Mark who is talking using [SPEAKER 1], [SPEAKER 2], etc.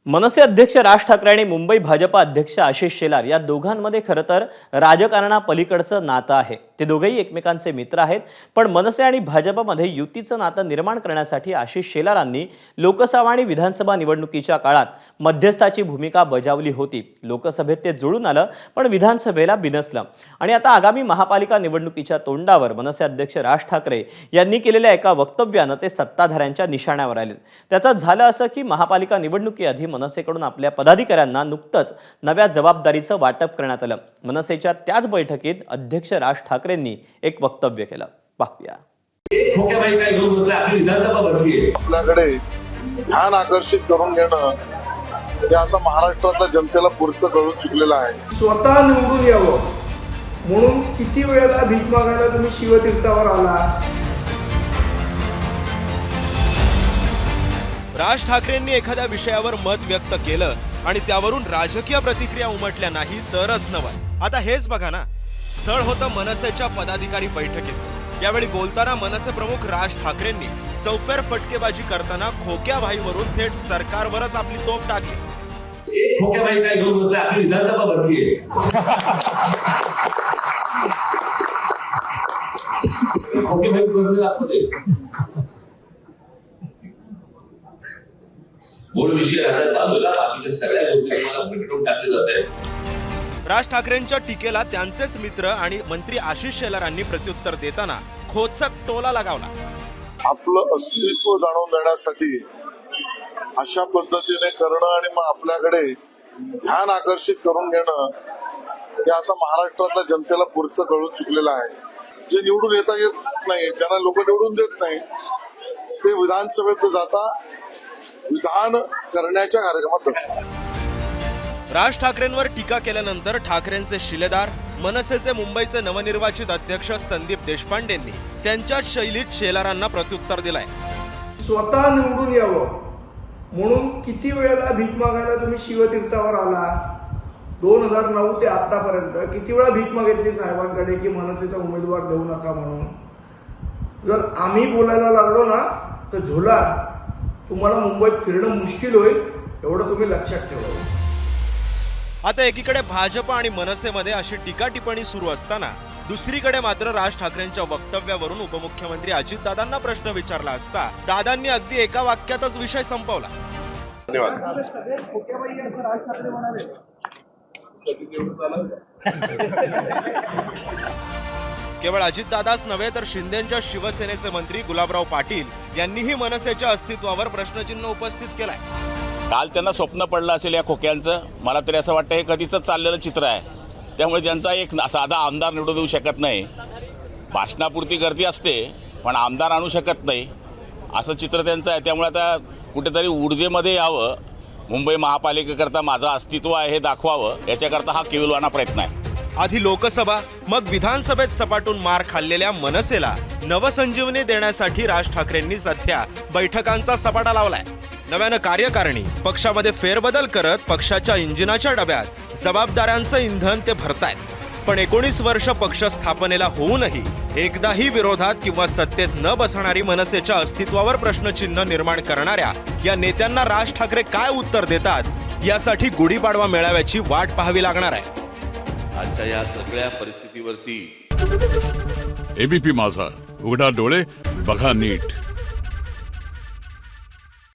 [SPEAKER 1] मनसे अध्यक्ष राज ठाकरे आणि मुंबई भाजपा अध्यक्ष आशिष शेलार या दोघांमध्ये खरं तर राजकारणापलीकडचं नातं आहे। ते दोघेही एकमेकांचे मित्र आहेत, पण मनसे आणि भाजपमध्ये युतीचं नातं निर्माण करण्यासाठी आशिष शेलारांनी लोकसभा आणि विधानसभा निवडणुकीच्या काळात मध्यस्थाची भूमिका बजावली होती। लोकसभेत ते जुळून आलं, पण विधानसभेला बिनसलं आणि आता आगामी महापालिका निवडणुकीच्या तोंडावर मनसे अध्यक्ष राज ठाकरे यांनी केलेल्या एका वक्तव्यानं ते सत्ताधाऱ्यांच्या निशाण्यावर आले। त्याचं झालं असं की महापालिका निवडणुकीआधी मनसेकडून आपल्या पदाधिकाऱ्यांना नुकतंच नव्या जबाबदारीचं वाटप करण्यात आलं। मनसेच्या त्याच बैठकीत अध्यक्ष राज ठाकरेंनी एक वक्तव्य केलं, पाहूया।
[SPEAKER 2] आपल्याकडे ध्यान आकर्षित करून घेणं हे आता महाराष्ट्रातल्या जनतेला पुरतं कळून चुकलेलं आहे।
[SPEAKER 3] स्वतः निवडून यावं म्हणून किती वेळेला भीक मागायला तुम्ही शिवतीर्थावर आला।
[SPEAKER 4] राज ठाकरेंनी एखाद्या विषयावर मत व्यक्त केलं आणि त्यावरून राजकीय प्रतिक्रिया उमटल्या नाही तरच नवल। आता हेच बघा ना, स्थळ होतं मनसेच्या पदाधिकारी बैठकीचं। यावेळी बोलताना मनसे प्रमुख राज ठाकरेंनी चौफेर फटकेबाजी करताना खोक्याबाईवरून थेट सरकारवरच आपली तोफ टाकली।
[SPEAKER 5] एक खोक्याबाई काय घेऊन बसले, आपली विधानसभा भरती आहे। खोक्याबाई करून दाखवते मूळ विषय हातात बाजूला, बाकीच्या सगळ्या गोष्टी तुम्हाला प्रकटून टाकले जाते।
[SPEAKER 4] राज ठाकरेंच्या टीकेला त्यांचेच मित्र आणि मंत्री आशिष शेलारांनी प्रत्युत्तर देताना खोचक टोला लगावला।
[SPEAKER 2] आपलं अस्तित्व जाणून देण्यासाठी अशा पद्धतीने करणं आणि मग आपल्याकडे ध्यान आकर्षित करून घेणं हे आता महाराष्ट्रातल्या जनतेला पुरतं कळून चुकलेलं आहे। जे निवडून येता येत नाही, ज्यांना लोक निवडून देत नाही, ते विधानसभेत जाता विधान करण्याच्या कार्यक्रमात बसतात।
[SPEAKER 4] राज ठाकरेंवर टीका केल्यानंतर ठाकरेंचे शिलेदार मनसेचे मुंबईचे नवनिर्वाचित अध्यक्ष संदीप देशपांडेंनी त्यांच्याच शैलीत शेलारांना प्रत्युत्तर दिलंय।
[SPEAKER 3] स्वतः निवडून यावं म्हणून किती वेळेला भीक मागायला तुम्ही शिवतीर्थावर आला। 2009 ते आतापर्यंत किती वेळा भीक मागितली साहेबांकडे की मनसेचा उमेदवार देऊ नका म्हणून। जर आम्ही बोलायला लागलो ना तर झोला तुम्हाला मुंबईत फिरणं मुश्किल होईल, एवढं तुम्ही लक्षात ठेवा।
[SPEAKER 4] आता एकीकडे भाजप आणि मनसेमध्ये अशी टीका टिप्पणी सुरू असताना दुसरीकडे मात्र राज ठाकरेंच्या वक्तव्यावरून उपमुख्यमंत्री अजितदादांना प्रश्न विचारला असता दादांनी अगदी एका वाक्यातच विषय संपवला।
[SPEAKER 2] धन्यवाद।
[SPEAKER 4] केवळ अजितदादाच नव्हे तर शिंदेच्या शिवसेनेचे मंत्री गुलाबराव पाटील यांनीही मनसेच्या अस्तित्वावर प्रश्नचिन्ह उपस्थित केलाय।
[SPEAKER 6] काल त्यांना स्वप्न पडलं असेल या खोक्यांचं, मला तरी असं वाटतं हे कधीच चाललेलं चित्र आहे। त्यामुळे त्यांचा एक साधा आमदार निवडून देऊ शकत नाही, भाषणापुरती गर्दी असते पण आमदार आणू शकत नाही, असं चित्र त्यांचं आहे। त्यामुळे आता कुठेतरी ऊर्जेमध्ये यावं, मुंबई महापालिकेकरता माझं अस्तित्व आहे हे दाखवावं, याच्याकरता हा केविलवाना प्रयत्न आहे।
[SPEAKER 4] आधी लोकसभा मग विधानसभेत सपाटून मार खाल्लेल्या मनसेला नवसंजीवनी देण्यासाठी राज ठाकरेंनी सध्या बैठकांचा सपाटा लावलाय। नव्यानं कार्यकारिणी पक्षामध्ये फेरबदल करत पक्षाच्या इंजिनाच्या डब्यात जबाबदाऱ्यांचं इंधन ते भरतायत। पण 19 वर्ष पक्ष स्थापनेला होऊनही एकदाही विरोधात किंवा सत्तेत न बसणारी मनसेच्या अस्तित्वावर प्रश्नचिन्ह निर्माण करणाऱ्या या नेत्यांना राज ठाकरे काय उत्तर देतात, यासाठी गुढीपाडवा मेळाव्याची वाट पाहावी लागणार आहे।
[SPEAKER 7] आजच्या या सगळ्या परिस्थितीवरती
[SPEAKER 8] एबीपी माझा, उघडा डोळे बघा नीट।